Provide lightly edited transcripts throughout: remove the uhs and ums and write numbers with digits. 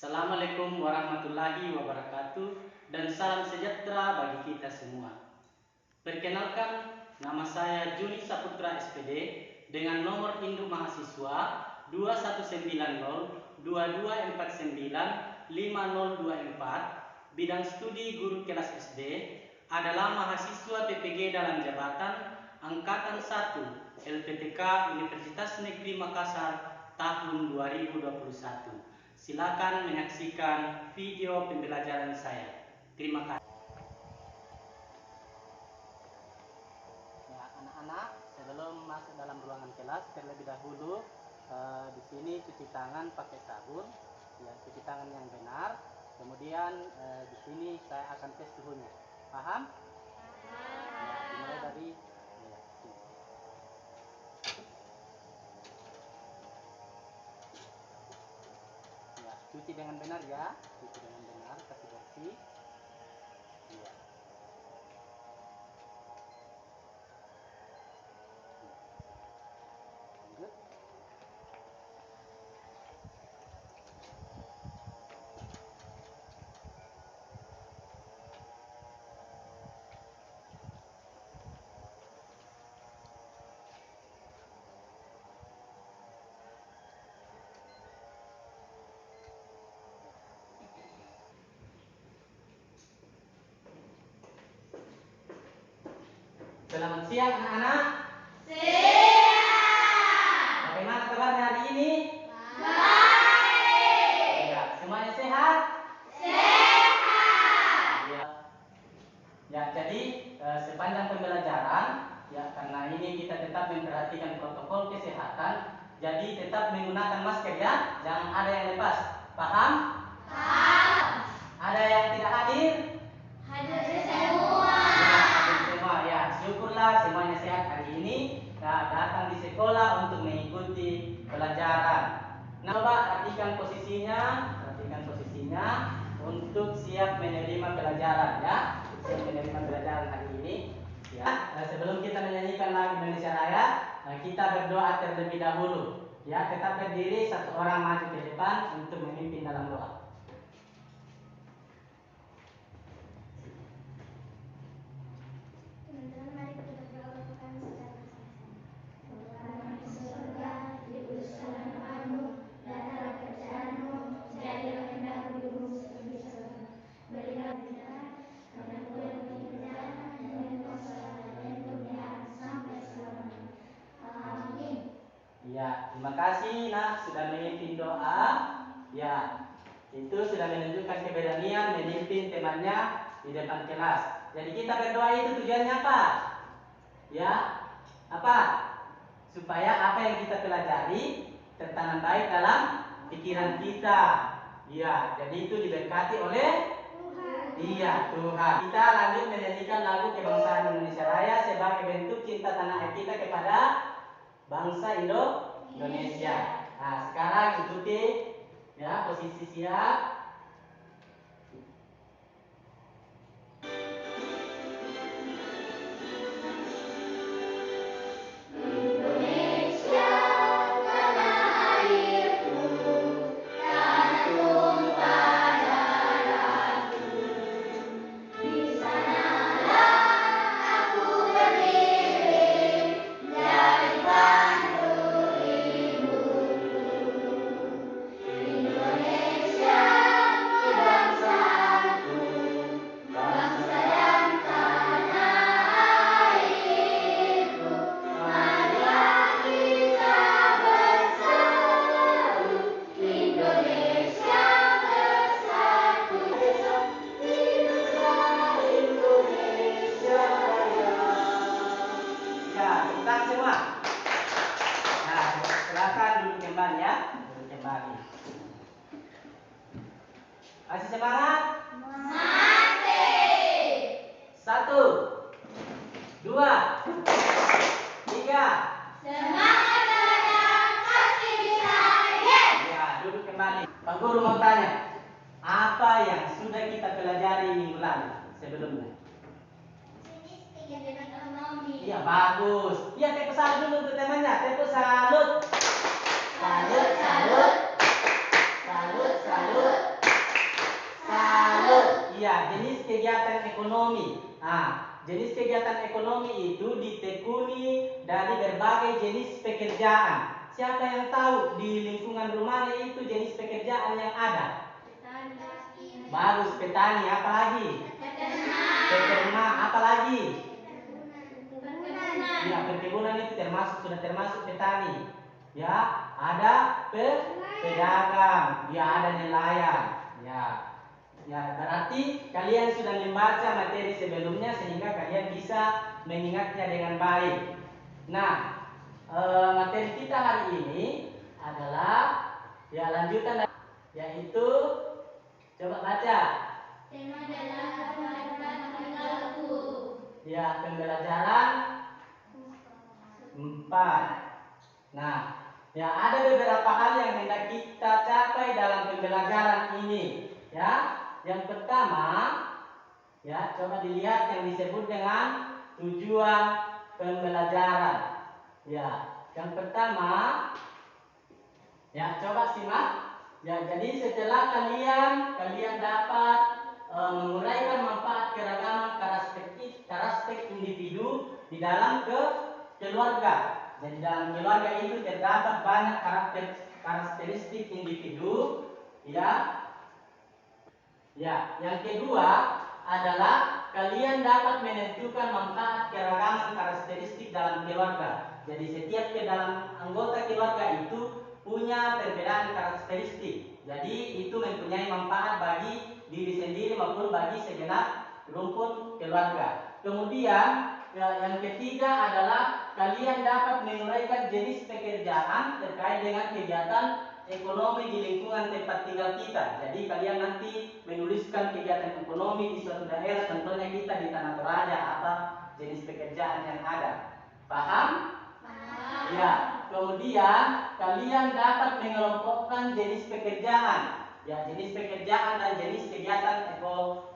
Assalamualaikum warahmatullahi wabarakatuh dan salam sejahtera bagi kita semua. Perkenalkan, nama saya Juni Saputra SPD dengan nomor induk mahasiswa 219022495024, bidang studi guru kelas SD, adalah mahasiswa PPG dalam jabatan Angkatan 1 LPTK Universitas Negeri Makassar tahun 2021. Silakan menyaksikan video pembelajaran saya. Terima kasih. Ya, anak-anak, sebelum masuk dalam ruangan kelas, terlebih dahulu di sini cuci tangan pakai sabun, ya, cuci tangan yang benar. Kemudian di sini saya akan tes suhunya. Paham? Ya, dimulai dari ya, sini. Ya, cuci dengan benar ya, cuci dengan benar, kasih bersih. Ya. Lanjut. Selamat siang anak-anak. Siang. Bagaimana kabarnya hari ini? Baik. Ya, semuanya sehat? Sehat. Ya. Ya, jadi sepanjang pembelajaran, ya, karena ini kita tetap memperhatikan protokol kesehatan, jadi tetap menggunakan masker ya, jangan ada yang lepas. Paham? Paham. Ada yang tidak hadir? Hadir semua. Ya, hadir semua ya. Syukurlah semuanya sehat hari ini. Nah, datang di sekolah untuk mengikuti pelajaran. Nah, coba perhatikan posisinya untuk siap menerima pelajaran ya. Siap menerima pelajaran hari ini. Ya, sebelum kita menyanyikan lagu Indonesia Raya, kita berdoa terlebih dahulu. Ya, tetap berdiri, satu orang maju ke depan untuk memimpin dalam doa. Teman-teman, mari kita berdoa untuk kami secara bersama-sama. Bapa di surga, dikuduskanlah namamu, datanglah kerjaanmu, jadilah kehendakmu di bumi seperti di surga. Berilah kita kami yang kita dan kuasa dan kemuliaan sampai selamanya. Amin. Ya, terima kasih nak sudah memimpin doa. Ya, itu sudah menunjukkan keberanian memimpin temannya di depan kelas. Jadi kita berdoa itu tujuannya apa? Ya, apa? Supaya apa yang kita pelajari tertanam baik dalam pikiran kita. Ya, jadi itu diberkati oleh Tuhan. Iya, Tuhan. Kita lanjut menyanyikan lagu kebangsaan Indonesia Raya sebagai bentuk cinta tanah air kita kepada bangsa Indonesia. Nah, sekarang ikuti ya, posisi siap. Masih semangat? Masih. 1, 2, 3. Semangat belajar, pasti bisa. Yes. Ya, duduk kembali. Pak Guru mau tanya, apa yang sudah kita pelajari minggu lalu? sebelumnya? Jenis kegiatan ekonomi. Iya, bagus. Iya, tepuk salut dulu untuk temanya. Tepuk salut. Salut, salut. Salut, salut. Salut. Iya, jenis kegiatan ekonomi. Jenis kegiatan ekonomi itu ditekuni dari berbagai jenis pekerjaan. Siapa yang tahu di lingkungan rumahnya itu jenis pekerjaan yang ada? Bagus, petani, apa lagi? Peternak, apa lagi? Ya, perkebunan itu sudah termasuk petani. Ya, ada pedagang, ya ada nelayan. Ya, berarti kalian sudah membaca materi sebelumnya sehingga kalian bisa mengingatnya dengan baik. Nah, materi kita hari ini adalah ya lanjutan, yaitu coba baca. Tema adalah tinggalku. Ya, pembelajaran 4. Nah, ya ada beberapa hal yang hendak kita capai dalam pembelajaran ini. Ya, yang pertama, ya coba dilihat yang disebut dengan tujuan pembelajaran. Ya, yang pertama, ya coba simak. Ya, jadi setelah kalian dapat menguraikan manfaat keragaman karakteristik individu di dalam keluarga. Jadi dalam keluarga itu terdapat banyak karakteristik individu. Ya, yang kedua adalah kalian dapat menentukan manfaat keragaman karakteristik dalam keluarga. Jadi setiap dalam anggota keluarga itu punya perbedaan karakteristik. Jadi itu mempunyai manfaat bagi diri sendiri maupun bagi segenap rumpun keluarga. Kemudian yang ketiga adalah kalian dapat menguraikan jenis pekerjaan terkait dengan kegiatan ekonomi di lingkungan tempat tinggal kita. Jadi kalian nanti menuliskan kegiatan ekonomi di suatu daerah, contohnya kita di Tanah Toraja, apa jenis pekerjaan yang ada. Paham? Paham. Ya. Kemudian kalian dapat mengelompokkan jenis pekerjaan. Ya, jenis pekerjaan dan jenis kegiatan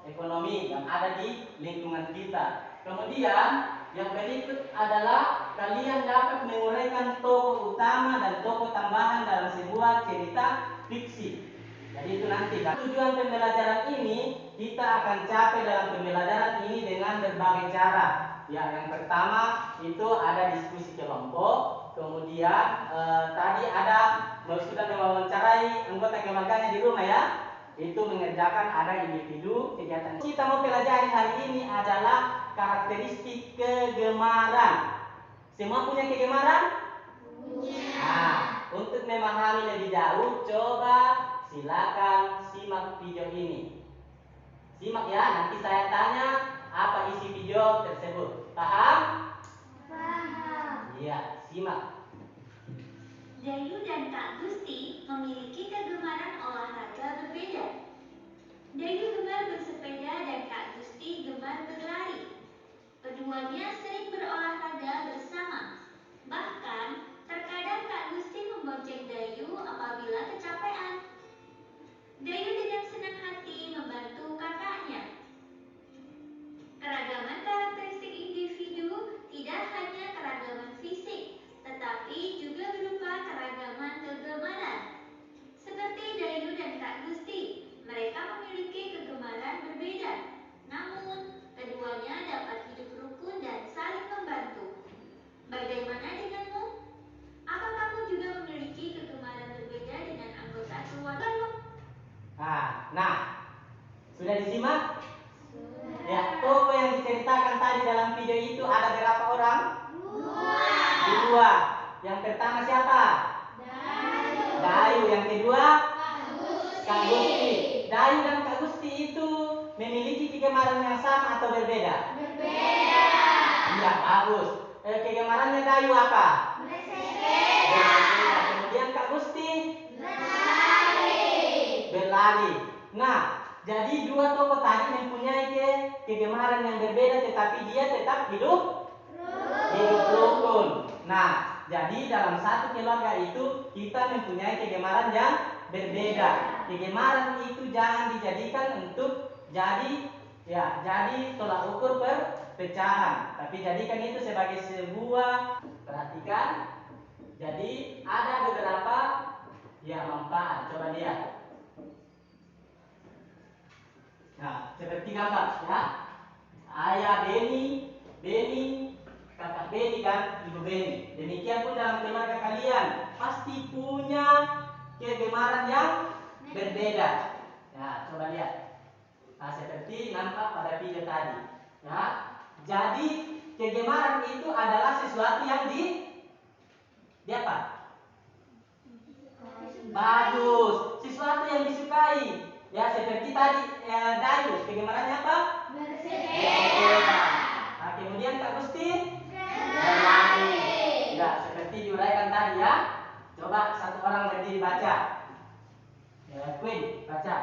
ekonomi yang ada di lingkungan kita. Kemudian yang berikut adalah kalian dapat menguraikan tokoh utama dan tokoh tambahan dalam sebuah cerita fiksi. Jadi itu nanti tujuan pembelajaran ini kita akan capai dalam pembelajaran ini dengan berbagai cara. Ya, yang pertama itu ada diskusi kelompok. Kemudian tadi sudah mewawancarai anggota keluarganya di rumah ya. Itu mengerjakan ada individu kegiatan. Kita mau pelajari hari ini adalah karakteristik kegemaran. Semua punya kegemaran? Punya. Untuk memahami lebih jauh, coba silakan simak video ini. Simak ya, nanti saya tanya apa isi video tersebut. Paham? Paham. Iya, simak. Dayu dan Kak Gusti memiliki kegemaran olahraga berbeda. Dayu gemar bersepeda dan Kak Gusti gemar berlari. Keduanya sering berolahraga bersama. Bahkan, terkadang Kak Gusti membonceng Dayu apabila kecapean. Dayu dengan senang hati membantu kakaknya. Keragaman karakteristik individu tidak hanya keragaman fisik, tetapi juga berupa keragaman kegemaran. Seperti Dayu dan Kak Gusti, mereka memiliki kegemaran berbeda. Namun, keduanya dapat hidup rukun dan saling membantu. Bagaimana denganmu? Apa kamu juga memiliki kegemaran berbeda dengan anggota keluargamu? Nah, sudah disimak? Sudah. Ya, tokoh yang diceritakan tadi dalam video itu ada berapa orang? 2. 2. Yang pertama siapa? Dayu. Yang kedua? Kak Gusti. Dayu dan Kak Gusti itu memiliki kegemaran yang sama atau berbeda? Berbeda. Iya, bagus. Kegemarannya Dayu apa? Bersepeda. Kemudian Kak Gusti? Berlari. Berlari. Nah, jadi dua tokoh tadi mempunyai kegemaran yang berbeda, tetapi dia tetap hidup rukun. Nah, jadi dalam satu keluarga itu kita mempunyai kegemaran yang berbeda. Kegemaran itu jangan dijadikan untuk jadi Ya, jadi tolak ukur perpecahan. Tapi jadikan itu sebagai sebuah, perhatikan. Jadi ada beberapa ya manfaat. Coba lihat. Nah, seperti gambar ya. Ayah Beni, kakak Beni dan ibu Beni. Demikian pun dalam keluarga kalian pasti punya kegemaran yang berbeda. Nah, coba lihat. Nah, seperti nampak pada video tadi. Ya, jadi kegemaran itu adalah sesuatu yang di apa? Bagus, sesuatu yang disukai. Ya, seperti tadi Dayus, kegemarannya apa? Bersepeda. Nah, kemudian Kak Gusti berlari. Ya, seperti diuraikan tadi ya. Coba satu orang berdiri baca. Queen, baca.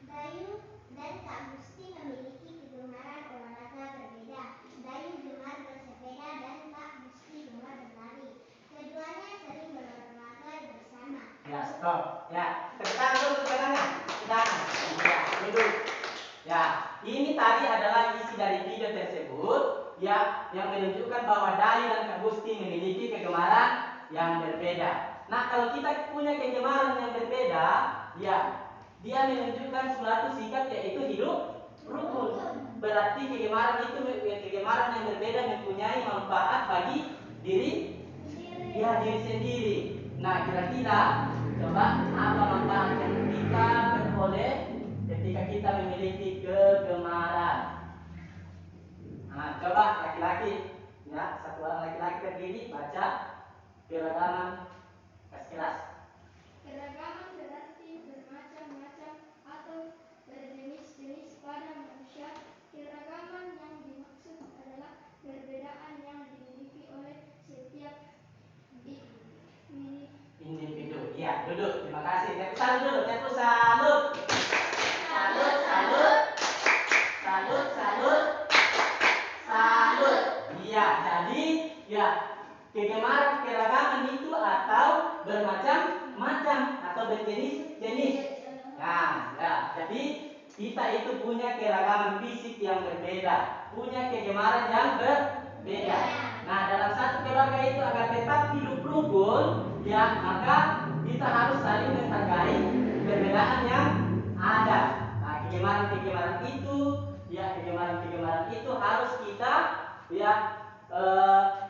Dayu dan Kak Gusti memiliki kegemaran olahraga berbeda. Dayu gemar bersepeda dan Kak Gusti gemar berlari. Keduanya sering berolahraga bersama. Ya, stop. Ya, tekan dulu tekanannya. Tekan. Ya, duduk. Ya, ini tadi adalah isi dari video tersebut ya, yang menunjukkan bahwa Dayu dan Kak Gusti memiliki kegemaran yang berbeda. Nah, kalau kita punya kegemaran yang berbeda, ya, dia menunjukkan suatu sikap yaitu hidup rukun. Berarti kegemaran yang berbeda mempunyai manfaat bagi diri diri sendiri. Nah, kira-kira coba apa manfaat yang kita peroleh ketika kita memiliki kegemaran? Nah, coba laki-laki, ya, satu orang laki-laki berdiri baca keragaman kelas. Keragaman berarti bermacam-macam atau berjenis-jenis pada manusia. Keragaman yang dimaksud adalah perbedaan yang dimiliki oleh setiap Individu. Ya, duduk. Terima kasih. Tepuk salut dulu. Tepuk salut. Salut, salut. Salut, salut. Salut. Iya, jadi ya kegemaran keragaman itu atau bermacam-macam atau berjenis-jenis. Nah, ya, jadi kita itu punya keragaman fisik yang berbeda, punya kegemaran yang berbeda. Nah, dalam satu keluarga itu agar tetap hidup rukun, ya, maka kita harus saling menghargai perbedaan yang ada. Nah, kegemaran-kegemaran itu, ya, kegemaran-kegemaran itu harus kita, ya,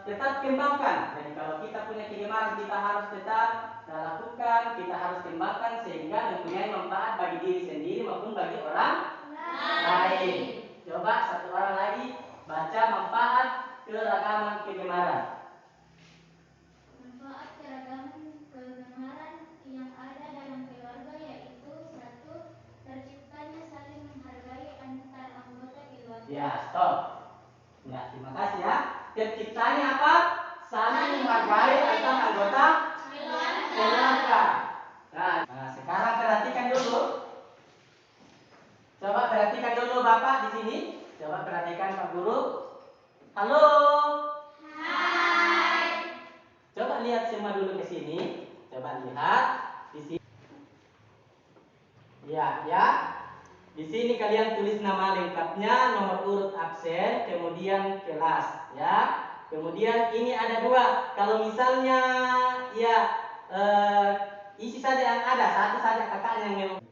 tetap kembangkan. Jadi kalau kita punya kegemaran, kita harus tetap lakukan, kita harus kembangkan sehingga mempunyai manfaat bagi diri sendiri maupun bagi orang lain. Coba satu orang lagi baca manfaat keragaman kegemaran. Manfaat kegemaran yang ada dalam keluarga yaitu satu, terciptanya saling menghargai antar anggota keluarga. Ya, stop. Ya, terima kasih ya. Terciptanya apa? Saling menghargai antar anggota keluarga. Nah, sekarang perhatikan dulu. Coba perhatikan dulu Bapak di sini. Coba perhatikan Pak Guru. Halo. Hai. Coba lihat semua dulu ke sini. Coba lihat di sini. Ya, ya. Di sini kalian tulis nama lengkapnya, nomor urut absen, kemudian kelas, ya. Kemudian ini ada dua. Kalau misalnya ya isi saja yang ada, satu saja kakaknya yang memang.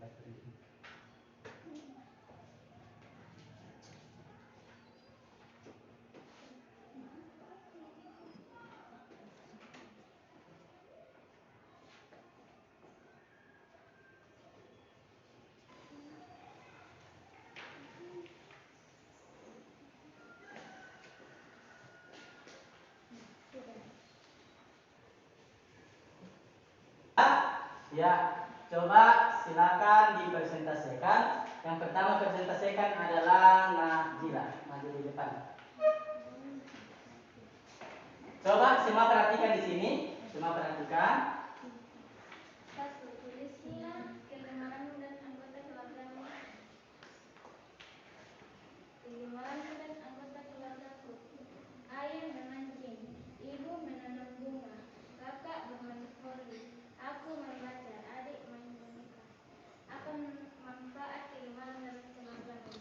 Ya, coba silakan dipresentasikan. Yang pertama presentasikan adalah Najila. Maju di depan. Coba semua perhatikan di sini. Semua perhatikan. Satu, tulisnya kegemaran dan anggota keluargamu. Kegemaran dan anggota keluargaku. Ayah memancing, ibu menanam bunga, kakak bermain voli, aku membaca, adik main boneka. Apa manfaat kegemaran dalam keluargamu?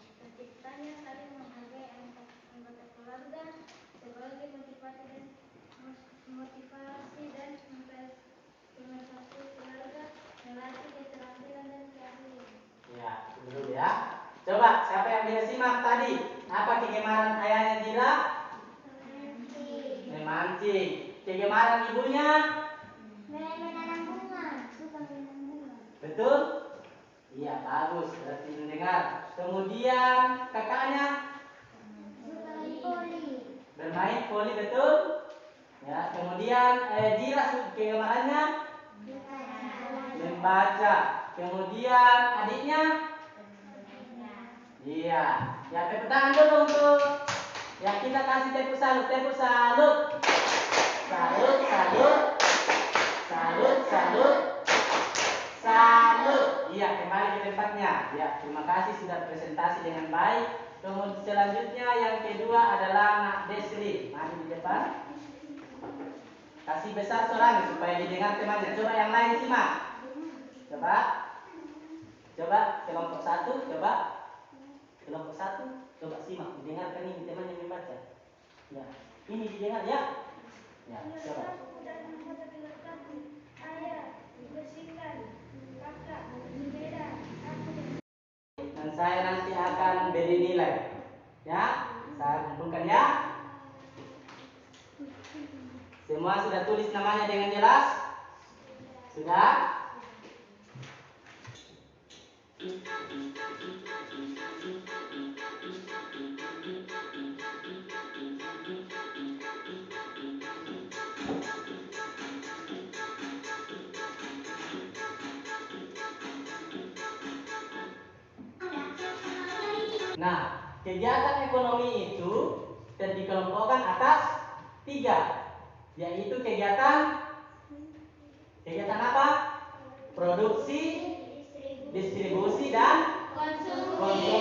ya. Coba siapa yang bisa simak tadi? Apa kegemaran ayahnya Jira? Memancing. Kegemaran ibunya? Menanam bunga. Suka menanam bunga. Betul? Iya, bagus. Berarti mendengar. Kemudian kakaknya Suka main voli. bermain voli, betul? Ya. Kemudian Jira kegemarannya membaca. Kemudian adiknya? Iya. Ya, tepuk tangan dulu untuk ya, kita kasih tepuk salut, tepuk salut. Salut, salut. Salut, salut. Salut. Iya, kembali ke tempatnya. Ya, terima kasih sudah presentasi dengan baik. Kemudian selanjutnya yang kedua adalah Nak Desri. Mari di depan. Kasih besar suaranya supaya didengar temannya. Coba yang lain simak. Coba. Coba kelompok satu, coba. Kelompok satu, coba simak. Didengarkan ini temannya membaca. Ya, ini didengar ya. Ya, coba. Dan saya nanti akan beri nilai. Ya, saya kumpulkan ya. Semua sudah tulis namanya dengan jelas? Sudah? Nah, kegiatan ekonomi itu dikelompokkan atas 3, yaitu kegiatan apa? Produksi, distribusi, dan konsumsi.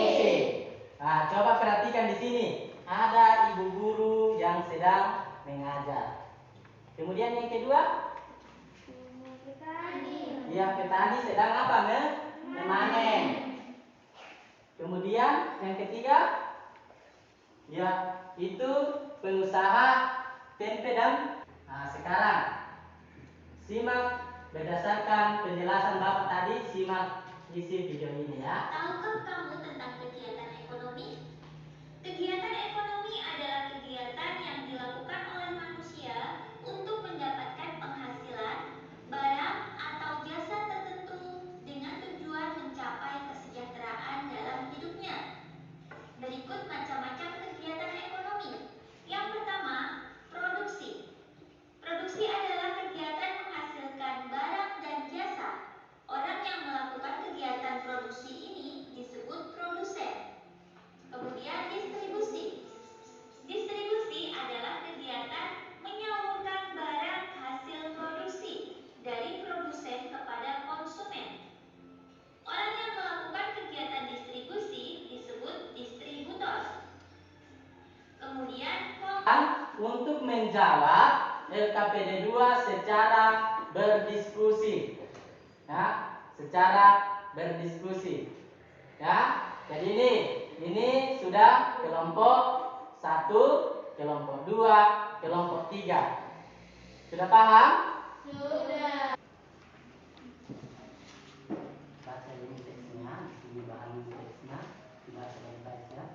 Nah, coba perhatikan di sini. Ada ibu guru yang sedang mengajar. Kemudian yang kedua, ya, petani sedang apa? Memanen. Kemudian yang ketiga, ya, itu pengusaha tempe dan sekarang simak berdasarkan penjelasan Bapak tadi, simak isi video ini ya. Tahukah kamu tentang kegiatan ekonomi? Kegiatan ekonomi adalah kegiatan yang dilakukan oleh manusia untuk mendapatkan penghasilan, barang atau jasa tertentu dengan tujuan mencapai kesejahteraan dalam hidupnya. Berikut macam-macam kegiatan ekonomi. Yang pertama, produksi. Produksi adalah kegiatan menghasilkan barang dan jasa. Orang yang melakukan kegiatan produksi ini disebut produsen. Kemudian distribusi. Distribusi adalah kegiatan menyalurkan barang hasil produksi dari produsen kepada konsumen. Orang yang melakukan kegiatan distribusi disebut distributor. Kemudian Untuk menjawab LKPD 2 secara berdiskusi. Ya, secara berdiskusi. Ya. Jadi ini sudah kelompok 1, kelompok 2, kelompok 3. Sudah paham? Sudah. Baca ini teksnya, ini bahan teksnya, dibaca baik-baik ya.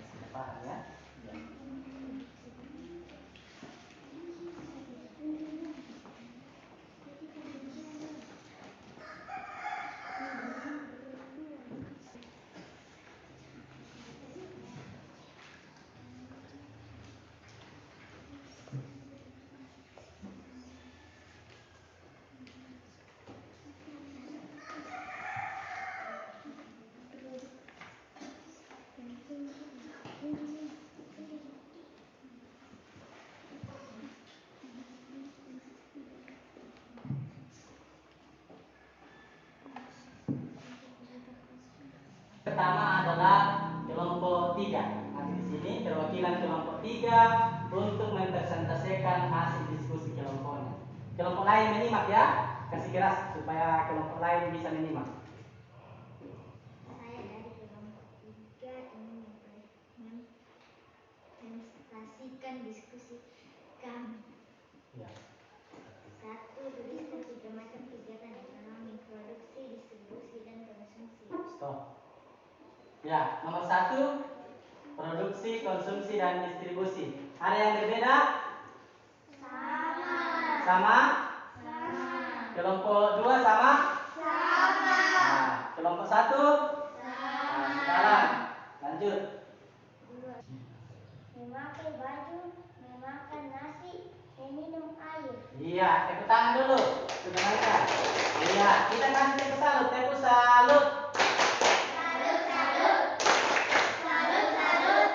Sudah paham ya? Ya. Pertama adalah kelompok 3. Nanti di sini perwakilan kelompok 3 untuk mempresentasikan hasil diskusi kelompoknya. Kelompok lain menyimak ya. Kasih keras supaya kelompok lain bisa menyimak. Saya dari kelompok 3 ingin Ya, nomor 1 produksi, konsumsi, dan distribusi. Ada yang berbeda? Sama. Sama? Sama. Kelompok 2 sama? Sama. Nah, kelompok 1? Nah, sekarang lanjut. Memakai baju, memakan nasi, meminum air. Iya, tepuk tangan dulu. Sebenarnya. Iya, kita kasih tepuk salut, tepuk salut. Salut, salut. Salut, salut.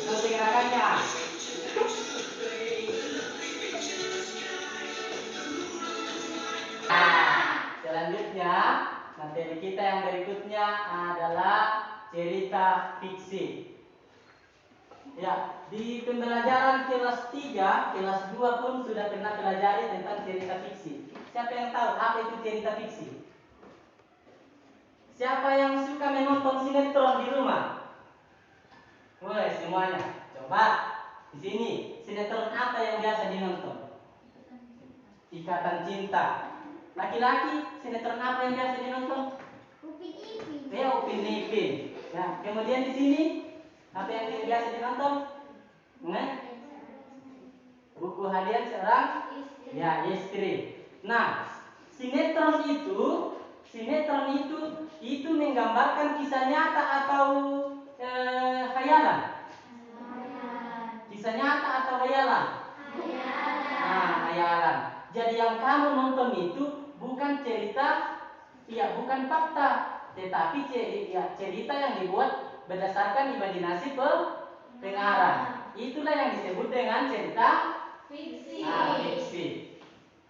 Ikuti gerakannya. Nah, selanjutnya materi kita yang berikutnya adalah cerita fiksi. Ya, di pembelajaran kelas 3, kelas 2 pun sudah pernah pelajari tentang cerita fiksi. Siapa yang tahu apa itu cerita fiksi? Siapa yang suka menonton sinetron di rumah? Woi, semuanya. Coba di sini, sinetron apa yang biasa dinonton? Ikatan Cinta. Laki-laki, sinetron apa yang biasa dinonton? Upin Ipin. Ya, Upin Ipin. Ya, kemudian di sini apa yang biasa dinonton? Buku harian seorang ya istri. Nah, sinetron itu menggambarkan kisah nyata atau khayalan? Kisah nyata atau khayalan? Nah, khayalan. Jadi yang kamu nonton itu bukan cerita, ya bukan fakta, tetapi cerita yang dibuat berdasarkan imajinasi pengarang. Itulah yang disebut dengan cerita Fiksi. Nah, fiksi.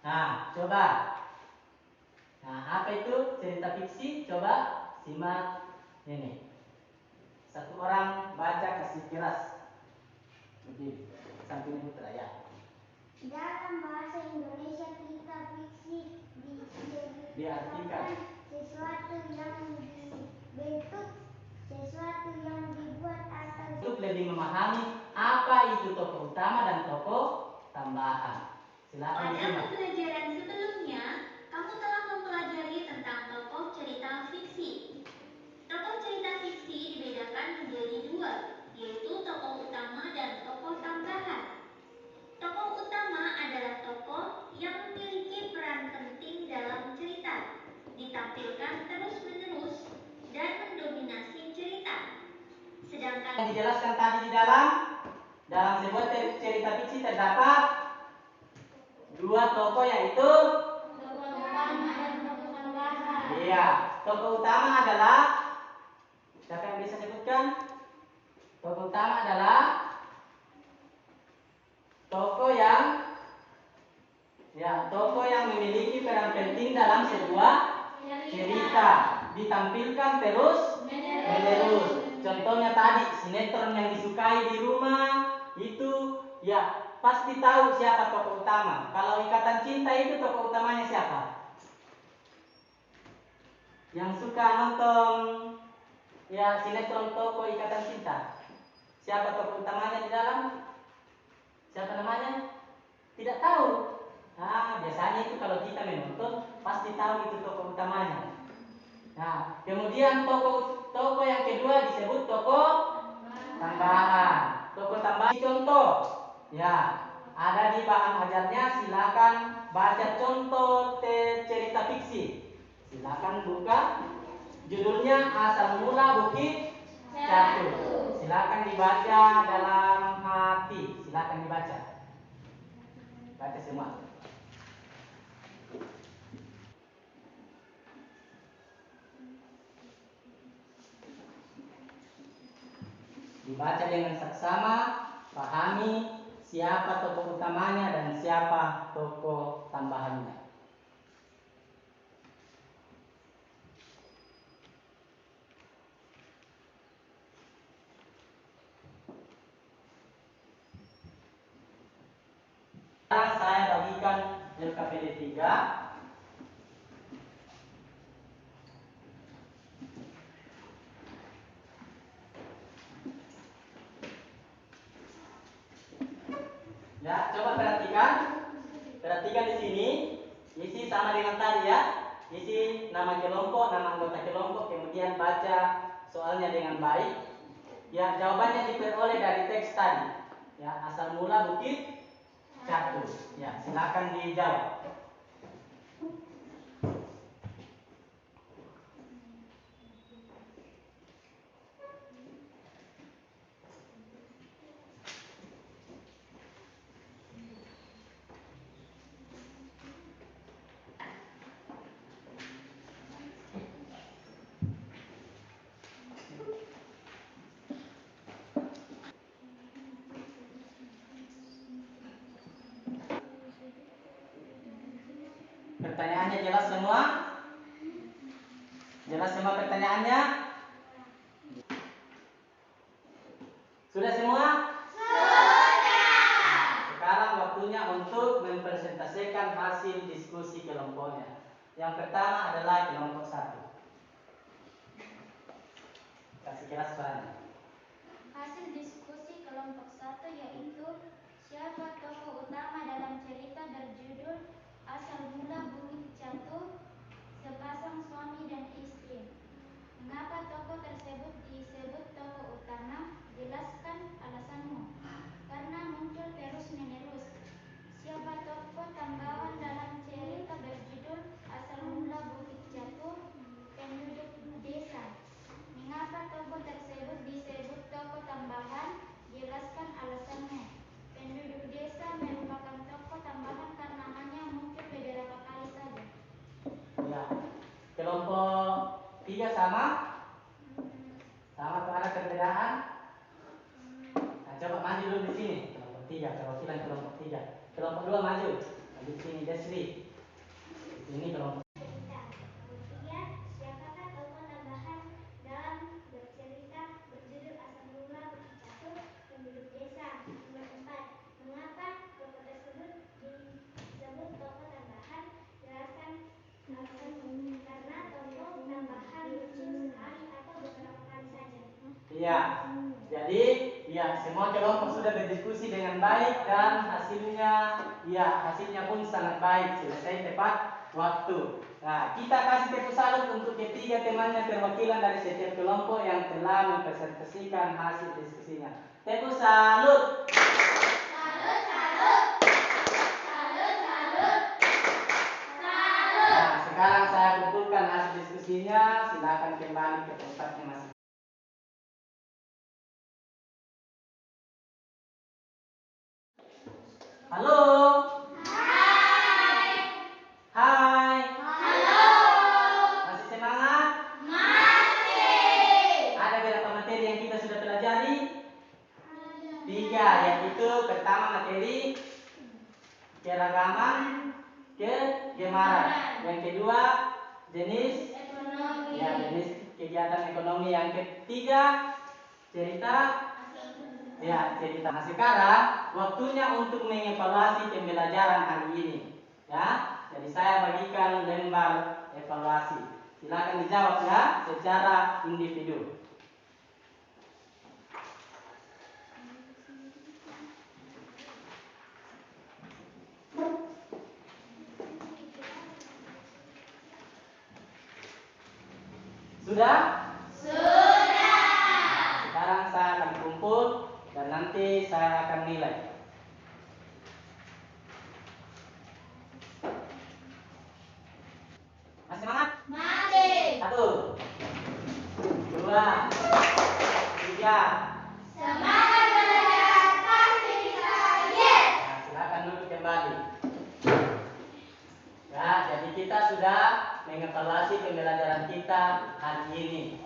Nah, coba. Nah, apa itu cerita fiksi? Coba simak ini. Satu orang baca kasih keras. Begini, samping putra ya. Dalam bahasa Indonesia cerita fiksi Diartikan sesuatu yang dibentuk, sesuatu yang dibuat atau untuk lebih memahami apa itu tokoh utama dan tokoh tambahan. Silakan Pada disimak. pembelajaran sebelumnya, kamu telah mempelajari tentang tokoh cerita fiksi. Tokoh cerita fiksi dibedakan menjadi dua, yaitu tokoh utama dan tokoh tambahan. Tokoh utama adalah tokoh yang memiliki peran penting dalam cerita, ditampilkan terus-menerus dan mendominasi cerita. Sedangkan Yang dijelaskan tadi di dalam sebuah cerita fiksi terdapat dua tokoh, yaitu tokoh utama dan tokoh tambahan. iya, tokoh utama adalah siapa yang bisa sebutkan? Tokoh utama adalah tokoh yang memiliki peran penting dalam sebuah cerita, ditampilkan terus-menerus. Contohnya tadi sinetron yang disukai di rumah itu ya pasti tahu siapa tokoh utama. Kalau Ikatan Cinta itu tokoh utamanya siapa? Yang suka nonton ya sinetron tokoh Ikatan Cinta. Siapa tokoh utamanya di dalam? Siapa namanya? Tidak tahu. Nah, biasanya itu kalau kita menonton pasti tahu itu tokoh utamanya. Nah, kemudian tokoh yang kedua disebut tokoh tambahan. Tokoh tambahan contoh. Ya, ada di bahan ajarnya, silakan baca contoh cerita fiksi. Silakan buka. Judulnya Asal Mula Bukit Catur. Silakan dibaca dalam hati. Silakan dibaca. Baca semua. Dibaca dengan saksama, pahami siapa tokoh utamanya dan siapa tokoh tambahannya. KPD 3. Ya, coba perhatikan di sini, isi sama dengan tadi ya, isi nama kelompok, nama anggota kelompok, kemudian baca soalnya dengan baik. Ya, jawabannya diperoleh dari teks tadi. Ya, asal mula Bukit Catu. Ya, silakan dijawab. Pertanyaannya jelas semua? Jelas semua pertanyaannya? Sudah semua? Sudah. Sekarang waktunya untuk mempresentasikan hasil diskusi kelompoknya. Yang pertama adalah kelompok 1. Kasih kelas suaranya. Hasil diskusi kelompok 1 yaitu siapa tokoh utama dalam cerita berjudul Asal Mula Bukit Catu, sepasang suami dan istri. Mengapa tokoh tersebut disebut tokoh utama? Jelaskan alasanmu. Karena muncul terus-menerus. Siapa tokoh tambahan dalam cerita berjudul Asal Mula Bukit Catu? Penduduk desa. Mengapa tokoh tersebut disebut tokoh tambahan? Jelaskan alasannya. Penduduk desa merupakan tokoh tambahan karena hanya muncul beberapa kali saja. Ya. Kelompok 3 sama? Sama atau ada perbedaan? Nah, coba maju dulu di sini. Kelompok 3, perwakilan kelompok 3. Kelompok 2 maju. Maju di sini Desri. Ini kelompok. Cerita. Ketiga, siapakah tokoh tambahan dalam bercerita berjudul Asal Mula Bukit Catu, penduduk desa? Nomor 4. Mengapa tokoh tersebut disebut tokoh tambahan? Jelaskan alasanmu. Karena tokoh tambahan muncul sekali atau beberapa kali saja. Iya. Jadi, ya semua kelompok sudah berdiskusi dengan baik dan hasilnya pun sangat baik, selesai tepat waktu. Nah, kita kasih tepuk salut untuk ketiga temannya perwakilan dari setiap kelompok yang telah mempresentasikan hasil diskusinya. Tepuk salut. Salut, salut. Salut, salut. Salut. Nah, sekarang saya kumpulkan hasil diskusinya. Silakan kembali ke tempatnya masing-masing. Halo. Hai. Hai. Halo. Masih semangat? Masih. Ada berapa materi yang kita sudah pelajari? 3, yaitu pertama materi keragaman kegemaran. Yang kedua jenis Ekonomi. jenis kegiatan ekonomi. Yang ketiga cerita. Nah, sekarang waktunya untuk mengevaluasi pembelajaran hari ini. Ya, jadi saya bagikan lembar evaluasi. Silakan dijawab ya secara individu. Sudah? Sudah. Sekarang saya akan kumpul dan nanti saya akan nilai. Masih semangat? Masih. 1, 2, 3. Semangat belajar, pasti bisa. Yes. Nah, silakan duduk kembali. Ya, jadi kita sudah mengevaluasi pembelajaran kita hari ini.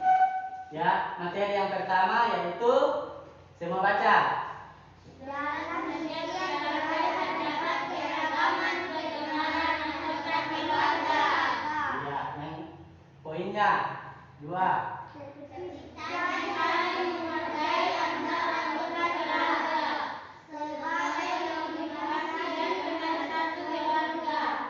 Ya, materi yang pertama yaitu semua baca. Dalam kegiatan terdapat keragaman kegemaran anggota keluarga. Ya, yang poinnya 2. Kita saling menghargai antar anggota keluarga sebagai komunikasi dan pemersatu keluarga.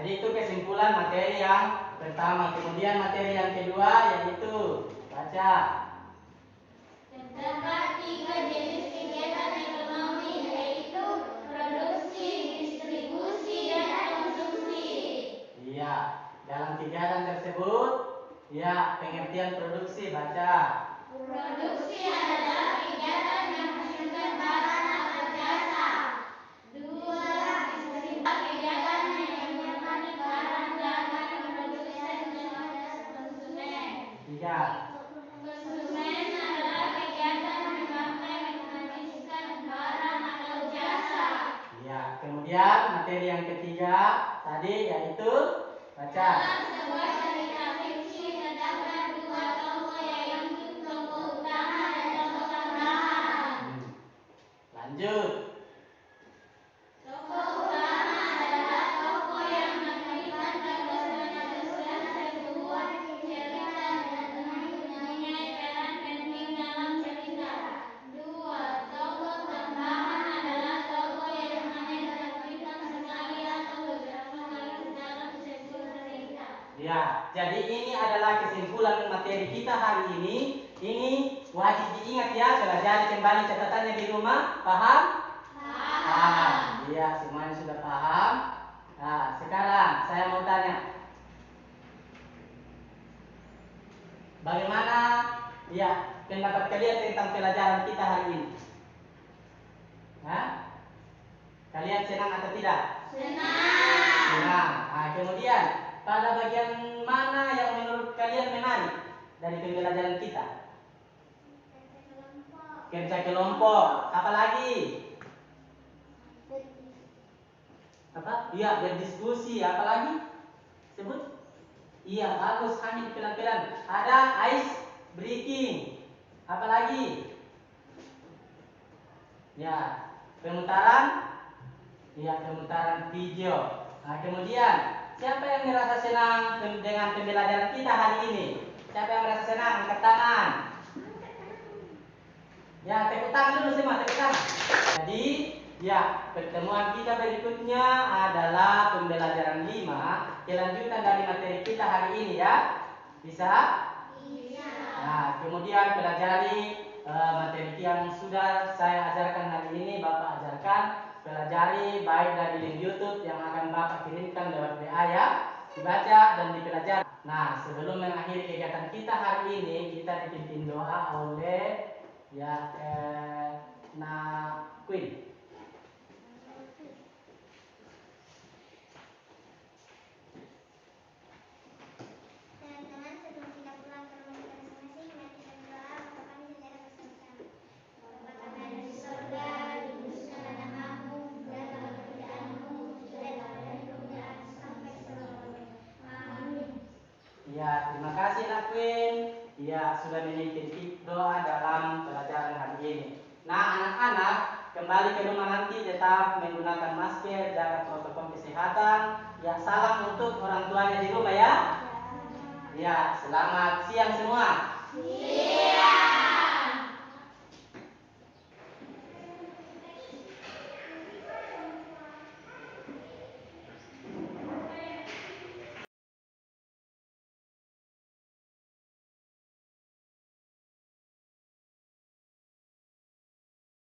Jadi itu kesimpulan materi yang pertama. Kemudian materi yang kedua yaitu baca. Terdapat 3 jenis kegiatan ekonomi, yaitu produksi, distribusi, dan konsumsi. Iya, dalam kegiatan tersebut, ya pengertian produksi baca. Produksi adalah kegiatan yang menghasilkan barang atau jasa. 2. Distribusi kegiatan yang menyediakan barang dagangan produsen kepada konsumen. 3. Konsumen adalah kegiatan memakai menghabiskan barang atau jasa. Ya, kemudian materi yang ketiga tadi yaitu baca. Sebuah cerita fiksi tentang 2 tokoh, yaitu tokoh utama dan tokoh tambahan. Lanjut. Tokoh utama adalah tokoh yang terlibat dalam sebuah cerita dan mempunyai peran penting dalam cerita. 2. Tokoh tambahan adalah tokoh yang hanya terlibat sekali atau beberapa kali dalam sebuah cerita. Ya, jadi ini adalah kesimpulan materi kita hari ini. Ini wajib diingat ya, pelajari kembali catatannya di rumah. Paham? Paham. Iya, semuanya sudah paham. Nah, sekarang saya mau tanya. Bagaimana ya pendapat kalian tentang pelajaran kita hari ini? Hah? Kalian senang atau tidak? Senang. Senang. Nah, kemudian pada bagian mana yang menurut kalian menarik dari pembelajaran kita? Kerja kelompok. Apa lagi? Apa? Iya, berdiskusi. Apa lagi? Sebut. Iya, bagus. Hanya pelan-pelan. Ada ice breaking. Apa lagi? Ya, pemutaran. Iya, pemutaran video. Nah, kemudian siapa yang merasa senang dengan pembelajaran kita hari ini? Siapa yang merasa senang? Angkat tangan. Ya, tepuk tangan dulu semua, tepuk tangan. Jadi, ya, pertemuan kita berikutnya adalah pembelajaran 5, kelanjutan dari materi kita hari ini ya. Bisa? Bisa. Nah, kemudian pelajari materi yang sudah saya ajarkan hari ini, Bapak ajarkan. Pelajari baik dari link YouTube yang akan Bapak kirimkan lewat WA ya. Dibaca dan dipelajari. Nah, sebelum mengakhiri kegiatan kita hari ini, kita dipimpin doa oleh ya Queen. Teman-teman, sebelum kita pulang ke rumah kita masing-masing, mari kita berdoa untuk kami secara bersama-sama. Bapa kami yang ada di surga, dikuduskanlah namamu, datanglah kerjaanmu, jadilah kehendakmu sampai selama-lamanya. Amin. Ya, terima kasih Nak Queen. Ya, sudah memimpin doa dalam pelajaran hari ini. Nah, anak-anak, kembali ke rumah nanti tetap menggunakan masker, jaga protokol kesehatan. Ya, salam untuk orang tuanya di rumah ya. Ya, selamat siang semua. Siang.